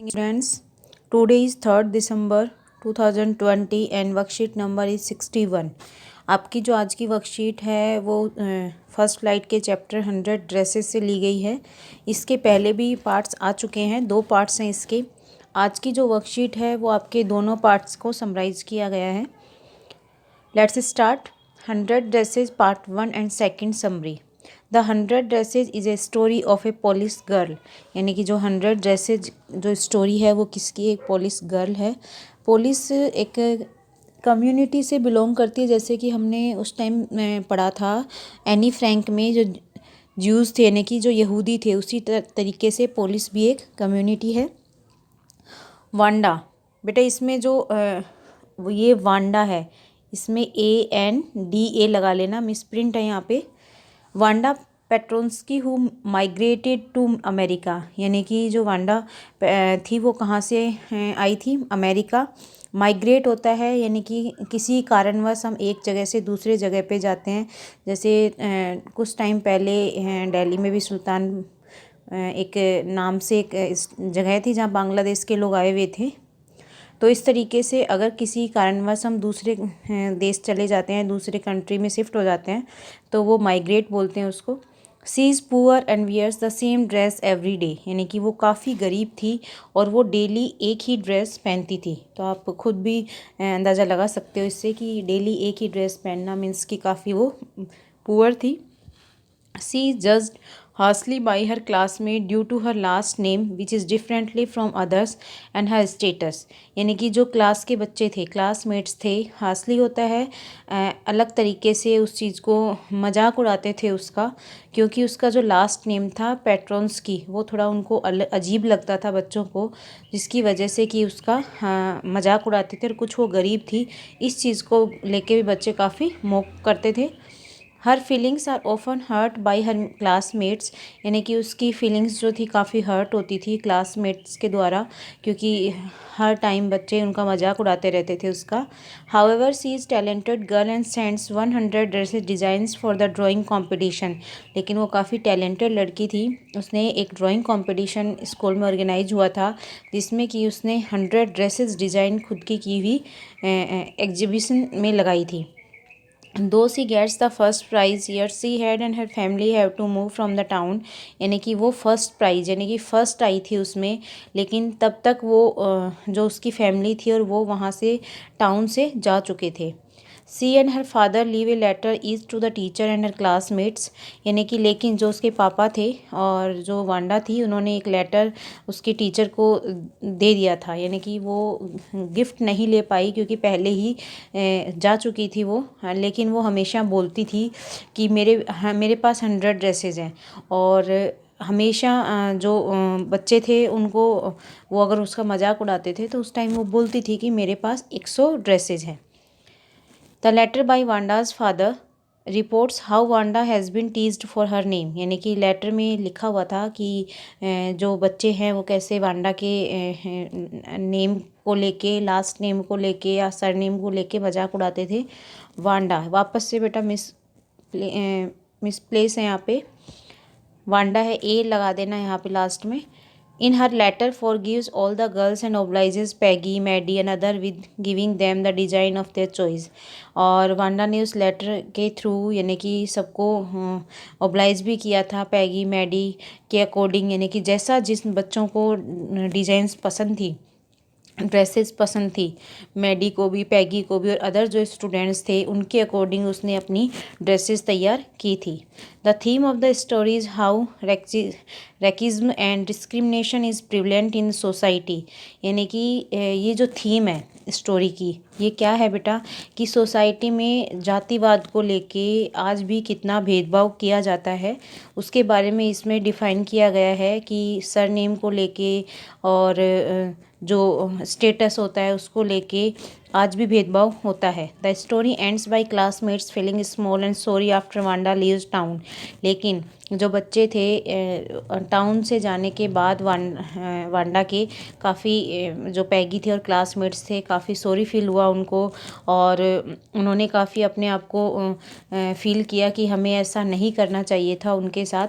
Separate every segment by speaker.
Speaker 1: Friends, today is 3rd December 2020 and worksheet number is 61। आपकी जो आज की वर्कशीट है वो फर्स्ट फ्लाइट के चैप्टर 100 ड्रेसेस से ली गई है। इसके पहले भी पार्ट्स आ चुके हैं, 2 पार्ट्स हैं इसके। आज की जो वर्कशीट है वो आपके दोनों पार्ट्स को समराइज़ किया गया है। Let's start 100 dresses part 1 and second summary. The 100 dresses is a story of a police girl, यानी कि जो 100 ड्रेसेज जो स्टोरी है वो किसकी, एक पुलिस गर्ल है। पुलिस एक कम्युनिटी से बिलोंग करती है, जैसे कि हमने उस टाइम पढ़ा था एनी फ्रैंक में, जो ज्यूज़ थे यानी कि जो यहूदी थे, उसी तरीके से पुलिस भी एक कम्युनिटी है। वांडा, बेटा इसमें जो ये वांडा है, इसमें ANDA लगा लेना, मिसप्रिंट है यहाँ पे। Wanda Petronski who migrated to America, यानी कि जो वांडा थी वो कहाँ से आई थी, अमेरिका। माइग्रेट होता है यानी कि किसी कारणवश हम एक जगह से दूसरे जगह पे जाते हैं। जैसे कुछ टाइम पहले दिल्ली में भी सुल्तान एक नाम से एक जगह थी जहाँ बांग्लादेश के लोग आए हुए थे। तो इस तरीके से अगर किसी कारणवश हम दूसरे देश चले जाते हैं, दूसरे कंट्री में शिफ्ट हो जाते हैं, तो वो माइग्रेट बोलते हैं उसको। She is poor and wears the same dress every day, यानी कि वो काफ़ी गरीब थी और वो डेली एक ही ड्रेस पहनती थी। तो आप खुद भी अंदाज़ा लगा सकते हो इससे कि डेली एक ही ड्रेस पहनना मीन्स कि काफ़ी वो पुअर थी। She is judged harshly by her classmate due to her last name which is differently from others and her status, यानी कि जो क्लास के बच्चे थे, क्लासमेट्स थे, हार्शली होता है अलग तरीके से उस चीज़ को मजाक उड़ाते थे उसका, क्योंकि उसका जो लास्ट नेम था पेट्रोन्स्की, वो थोड़ा उनको अजीब लगता था बच्चों को, जिसकी वजह से कि उसका मजाक उड़ाते थे। और कुछ वो गरीब थी, इस चीज़ को लेके भी बच्चे काफ़ी मोक करते थे। Her feelings are often hurt by her classmates, यानी कि उसकी फीलिंग्स जो थी काफ़ी हर्ट होती थी क्लासमेट्स के द्वारा, क्योंकि हर टाइम बच्चे उनका मजाक उड़ाते रहते थे उसका। However she is talented girl and sends 100 dresses designs for the drawing competition, लेकिन वो काफ़ी टैलेंटेड लड़की थी। उसने एक ड्राइंग कॉम्पिटिशन स्कूल में ऑर्गेनाइज हुआ था, जिसमें कि उसने 100 ड्रेसेस डिज़ाइन खुद की हुई एग्जीबिशन में लगाई थी। Though she gets the first prize, yet she had and her family have to move from the town, यानी कि वो फर्स्ट प्राइज़ यानी कि फ़र्स्ट आई थी उसमें, लेकिन तब तक वो जो उसकी फैमिली थी और वो वहाँ से टाउन से जा चुके थे। She and her father leave a letter is to the teacher and her classmates, यानी कि लेकिन जो उसके पापा थे और जो वांडा थी, उन्होंने एक लेटर उसके टीचर को दे दिया था, यानी कि वो गिफ्ट नहीं ले पाई क्योंकि पहले ही जा चुकी थी वो। लेकिन वो हमेशा बोलती थी कि मेरे पास 100 ड्रेसेस हैं, और हमेशा जो बच्चे थे उनको वो अगर उसका मजाक उड़ाते थे तो उस टाइम वो बोलती थी कि मेरे पास 100 ड्रेसेस हैं। The letter by Wanda's father reports how Wanda has been teased for her name, यानी कि लेटर में लिखा हुआ था कि जो बच्चे हैं वो कैसे वांडा के नेम को लेके, लास्ट नेम को लेके या सर नेम को लेके मजाक उड़ाते थे। वांडा वापस से बेटा मिसप्लेस है यहाँ पे, वांडा है, ए लगा देना यहाँ पे लास्ट में। इन हर letter forgives all the girls and obliges Peggy, Maddie and other with giving them the design of their choice, और वांडा ने उस लेटर के थ्रू यानी कि सबको ओब्लाइज भी किया था पैगी मैडी के अकॉर्डिंग, यानी कि जैसा जिस बच्चों को डिज़ाइंस पसंद थी, ड्रेसेस पसंद थी, मैडी को भी, पैगी को भी और अदर जो स्टूडेंट्स थे उनके अकॉर्डिंग उसने अपनी ड्रेसेस तैयार की थी। The theme of the story is how racism and discrimination is prevalent in society, यानी कि ये जो थीम है स्टोरी की, ये क्या है बेटा कि सोसाइटी में जातिवाद को लेके आज भी कितना भेदभाव किया जाता है, उसके बारे में इसमें डिफ़ाइन किया गया है कि सरनेम को लेके और जो स्टेटस होता है उसको लेके आज भी भेदभाव होता है। The story ends by classmates feeling small and sorry after Wanda leaves town. लेकिन जो बच्चे थे टाउन से जाने के बाद वांडा के काफ़ी जो पैगी थे और क्लासमेट्स थे काफ़ी सॉरी फील हुआ उनको, और उन्होंने काफ़ी अपने आप को फील किया कि हमें ऐसा नहीं करना चाहिए था उनके साथ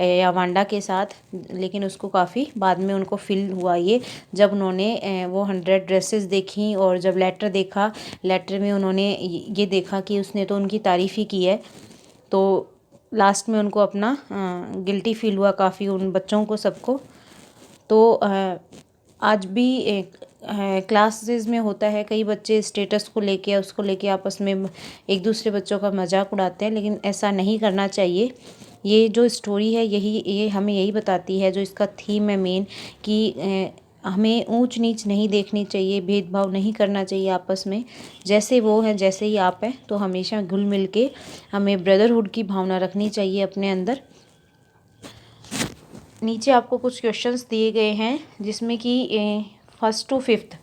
Speaker 1: या वांडा के साथ। लेकिन उसको काफ़ी बाद में उनको फील हुआ ये, जब उन्होंने वो 100 ड्रेसेस देखी और जब लेटर देखा, लेटर में उन्होंने ये देखा कि उसने तो उनकी तारीफ़ ही की है। तो लास्ट में उनको अपना गिल्टी फील हुआ काफ़ी, उन बच्चों को सबको। तो आज भी क्लासेस में होता है, कई बच्चे स्टेटस को लेके या उसको लेके आपस में एक दूसरे बच्चों का मजाक उड़ाते हैं, लेकिन ऐसा नहीं करना चाहिए। ये जो स्टोरी है ये हमें यही बताती है, जो इसका थीम है मेन, कि हमें ऊंच नीच नहीं देखनी चाहिए, भेदभाव नहीं करना चाहिए आपस में। जैसे वो हैं जैसे ही आप हैं, तो हमेशा घुल मिल के हमें ब्रदरहुड की भावना रखनी चाहिए अपने अंदर। नीचे आपको कुछ क्वेश्चंस दिए गए हैं, जिसमें कि 1st to 5th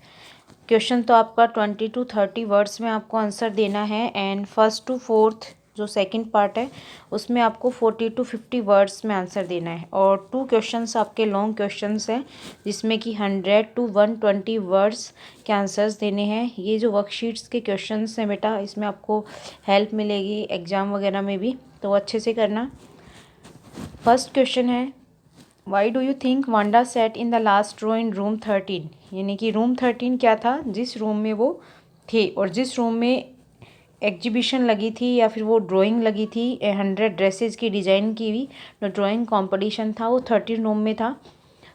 Speaker 1: क्वेश्चन तो आपका 20 to 30 वर्ड्स में आपको आंसर देना है, एंड 1st to 4th जो सेकंड पार्ट है उसमें आपको 40 to 50 वर्ड्स में आंसर देना है। और 2 क्वेश्चंस आपके लॉन्ग क्वेश्चंस हैं, जिसमें कि 100 to 120 वर्ड्स के आंसर्स देने हैं। ये जो वर्कशीट्स के क्वेश्चंस हैं बेटा, इसमें आपको हेल्प मिलेगी एग्ज़ाम वगैरह में भी, तो अच्छे से करना। फर्स्ट क्वेश्चन है, why do you think Wanda sat in the last row in room 13। यानी कि रूम 13 क्या था, जिस रूम में वो थे और जिस रूम में एग्जीबिशन लगी थी या फिर वो ड्राइंग लगी थी 100 ड्रेसेस की डिज़ाइन की हुई, जो ड्राइंग कंपटीशन था वो 13 रूम में था।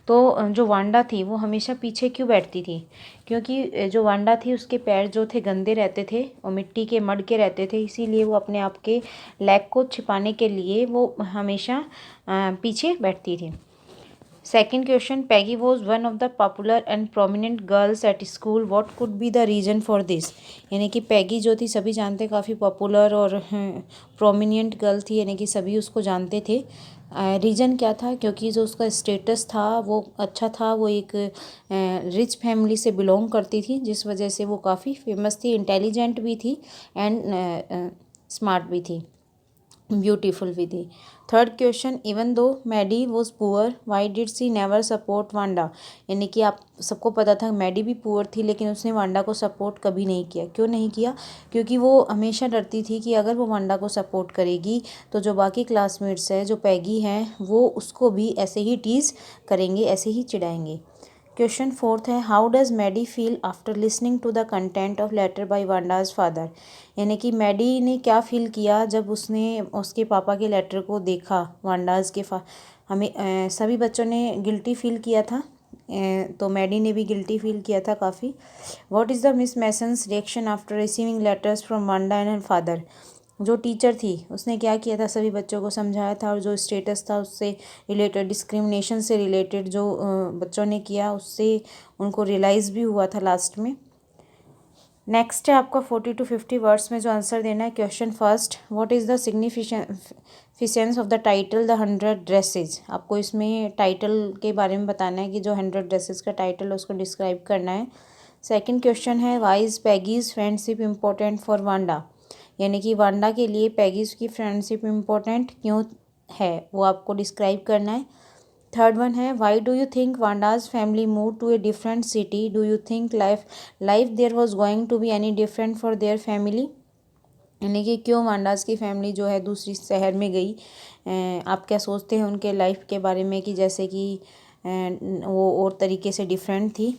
Speaker 1: तो जो वांडा थी वो हमेशा पीछे क्यों बैठती थी, क्योंकि जो वांडा थी उसके पैर जो थे गंदे रहते थे और मिट्टी के मड के रहते थे, इसीलिए वो अपने आप के लैग को छिपाने के लिए वो हमेशा पीछे बैठती थी। Second question, Peggy was one of the popular and prominent girls at school, what could be the reason for this. यानी कि पैगी जो थी सभी जानते, काफ़ी पॉपुलर और प्रोमिनेंट गर्ल थी, यानी कि सभी उसको जानते थे। रीज़न क्या था, क्योंकि जो उसका स्टेटस था वो अच्छा था, वो एक रिच फैमिली से बिलोंग करती थी, जिस वजह से वो काफ़ी फेमस थी, इंटेलिजेंट भी थी एंड स्मार्ट भी थी, ब्यूटीफुल भी थी। Third question, even though Maddie was poor why did she never support Wanda. यानी कि आप सबको पता था मैडी भी पुअर थी, लेकिन उसने वांडा को सपोर्ट कभी नहीं किया। क्यों नहीं किया, क्योंकि वो हमेशा डरती थी कि अगर वो वांडा को सपोर्ट करेगी तो जो बाकी क्लासमेट्स हैं, जो पैगी हैं, वो उसको भी ऐसे ही टीज़ करेंगे, ऐसे ही चिढ़ाएंगे। क्वेश्चन फोर्थ है, how does Maddie feel after listening to the content of letter by Wanda's father. यानी कि मैडी ने क्या फ़ील किया जब उसने उसके पापा के लेटर को देखा वांडाज के हमें सभी बच्चों ने गिल्टी फील किया था, तो मैडी ने भी गिल्टी फील किया था काफ़ी। What is the miss masons reaction after receiving letters from Wanda and father. जो टीचर थी उसने क्या किया था, सभी बच्चों को समझाया था, और जो स्टेटस था उससे रिलेटेड, डिस्क्रिमिनेशन से रिलेटेड जो बच्चों ने किया, उससे उनको रियलाइज़ भी हुआ था लास्ट में। नेक्स्ट है आपका 40 to 50 वर्ड्स में जो आंसर देना है। Question first, what is the significance of the title the 100 dresses. आपको इसमें टाइटल के बारे में बताना है कि जो 100 ड्रेसेस का टाइटल है उसको डिस्क्राइब करना है। सेकंड क्वेश्चन है, why is Peggy's friendship important for Wanda. यानी कि वांडा के लिए पैगीज की फ्रेंडशिप इम्पोर्टेंट क्यों है, वो आपको डिस्क्राइब करना है। थर्ड वन है, why do you think Wanda's family move to a different city, do you think life there was going to be any different for their family. यानी कि क्यों वांडाज की फैमिली जो है दूसरी शहर में गई, आप क्या सोचते हैं उनके लाइफ के बारे में, कि जैसे कि वो और तरीके से डिफरेंट थी।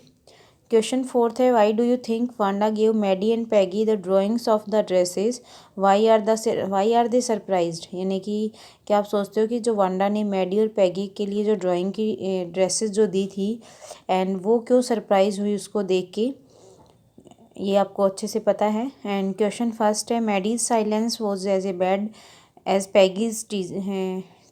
Speaker 1: क्वेश्चन फोर्थ है, why do you think Wanda give Maddie and Peggy the drawings of the dresses, why are they surprised. यानी कि क्या आप सोचते हो कि जो वांडा ने मैडी और पैगी के लिए जो ड्राइंग की ड्रेसेस जो दी थी, एंड वो क्यों सरप्राइज हुई उसको देख के, ये आपको अच्छे से पता है। एंड क्वेश्चन फर्स्ट है, Maddie's silence was as a bad as Peggy's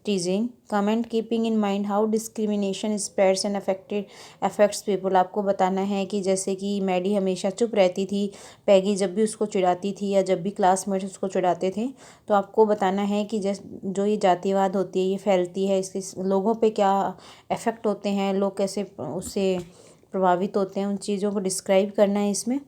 Speaker 1: teasing, comment keeping in mind how discrimination spreads and affects people. आपको बताना है कि जैसे कि मैडी हमेशा चुप रहती थी, पैगी जब भी उसको चिढ़ाती थी या जब भी क्लासमेट्स उसको चिढ़ाते थे, तो आपको बताना है कि जो ये जातिवाद होती है ये फैलती है, इसके लोगों पे क्या इफ़ेक्ट होते हैं, लोग कैसे उससे प्रभावित होते हैं उन चीज़ों को डिस्क्राइब करना है इसमें।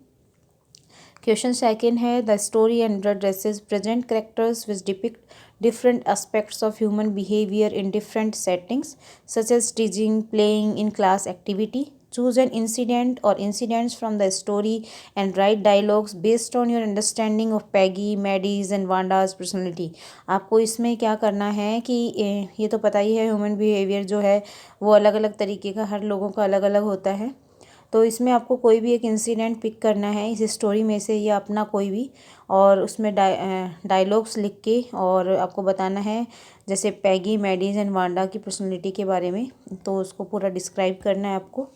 Speaker 1: क्वेश्चन सेकंड है the story and dresses present characters which depict different aspects of human behavior in different settings such as teaching, playing, in class activity. Choose an incident or incidents from the story and write dialogues based on your understanding of Peggy, Maddie's and Wanda's personality. आपको इसमें क्या करना है कि ये तो पता ही है ह्यूमन बिहेवियर जो है वो अलग अलग तरीके का हर लोगों का अलग अलग होता है। तो इसमें आपको कोई भी एक इंसिडेंट पिक करना है इस स्टोरी में से या अपना कोई भी, और उसमें डायलॉग्स लिख के और आपको बताना है जैसे पैगी, मैडीज एंड वांडा की पर्सनैलिटी के बारे में, तो उसको पूरा डिस्क्राइब करना है आपको।